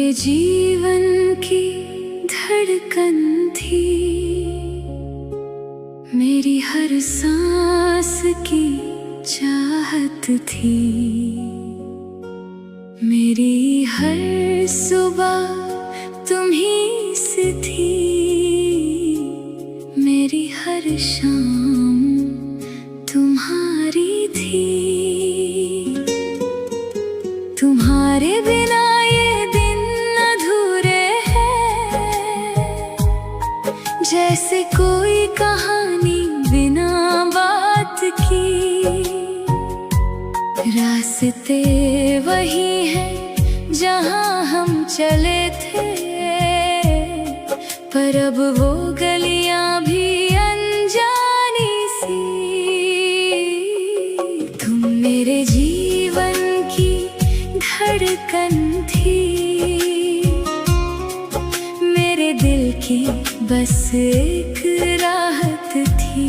मेरे जीवन की धड़कन थी, मेरी हर सांस की चाहत थी, मेरी हर सुबह तुम्हीं से थी, मेरी हर शाम तुम्हारी थी। तुम्हारे बिना ये दिन अधूरे हैं, जैसे कोई कहानी बिना बात की। रास्ते वही हैं जहाँ हम चले थे, पर अब वो गलियां भी अनजानी सी। तुम मेरे जीवन की धड़कन थी, मेरे दिल की बस एक राहत थी।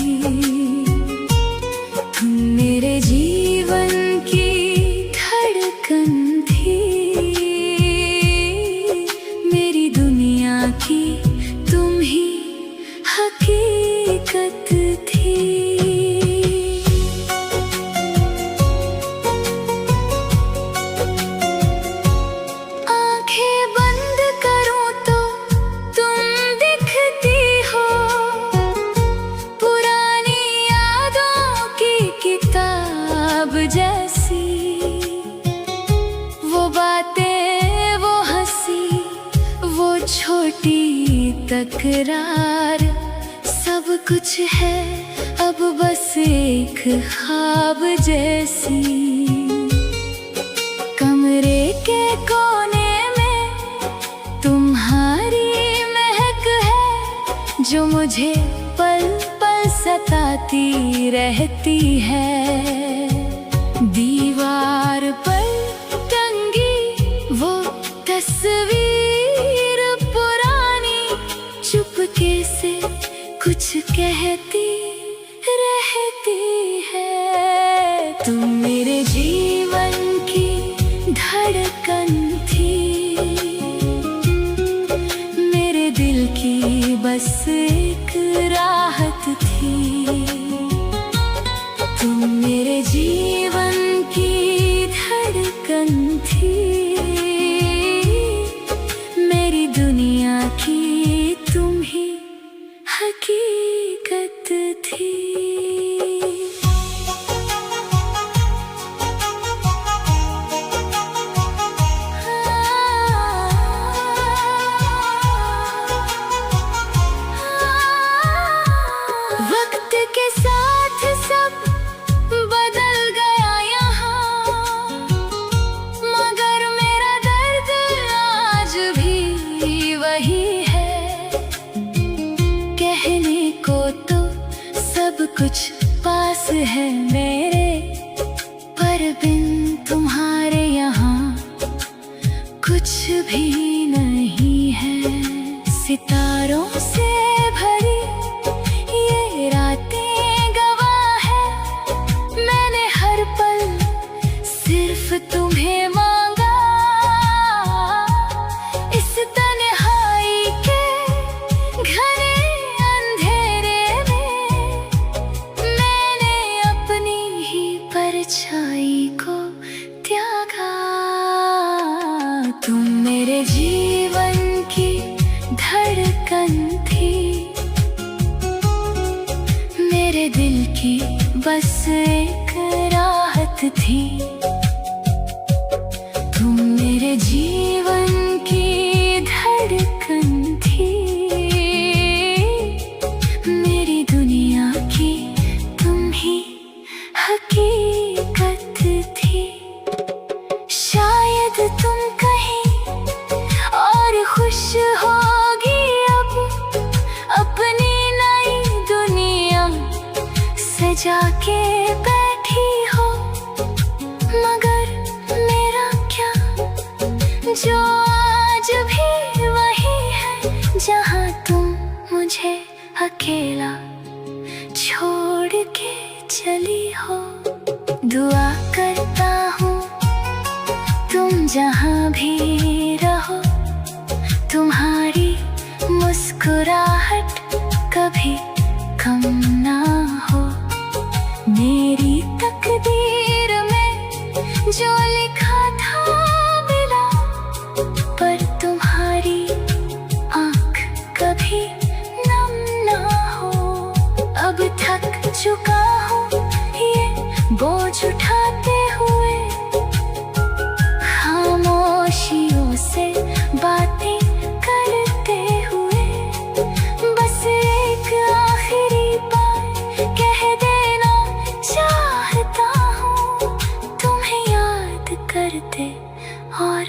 तुम मेरे जीवन की धड़कन थी, मेरी दुनिया की तुम ही हकीकत थी। जैसी वो बातें, वो हंसी, वो छोटी तकरार, सब कुछ है अब बस एक ख्वाब जैसी। कमरे के कोने में तुम्हारी महक है, जो मुझे पल पल सताती रहती है। दीवार पर टंगी वो तस्वीर पुरानी, चुपके से कुछ कहती रहती है। तुम मेरे जीवन की धड़कन थी, मेरे दिल की बस एक राहत थी। तुम मेरे जीवन की धड़कन थी, मेरी दुनिया की तुम ही हकीकत थी। वक्त के साथ सब बदल गया यहाँ, मगर मेरा दर्द आज भी वही है। कहने को तो सब कुछ पास है मेरे, पर बिन तुम्हारे यहाँ कुछ भी नहीं है। सितारों से भरी ये रातें गवाह है, मैंने हर पल सिर्फ तुम्हें मांगा। इस तन्हाई के घने अंधेरे में मैंने अपनी ही परछाई को त्यागा। तुम मेरे जीवन की धड़कन थी, मेरे दिल की बस एक राहत थी। तुम मेरे जीवन की धड़कन थी, मेरी दुनिया की तुम ही हकीकत थी। शायद तुम कहीं और खुश होगी अब, अपनी नई दुनिया सजा के बैठी हो। मगर मेरा क्या, जो आज भी वही है, जहाँ तुम मुझे अकेला छोड़ के चली हो। दुआ करता हूँ तुम जहाँ भी रहो, जो लिखा था मिला, पर तुम्हारी आँख कभी नम ना हो। अब थक चुका हूँ ये बोझ उठाते हुए, खामोशियों से बातें करते हुए। बस एक आखिरी बार कह देना चाहता हूँ, तुम्हें याद करते और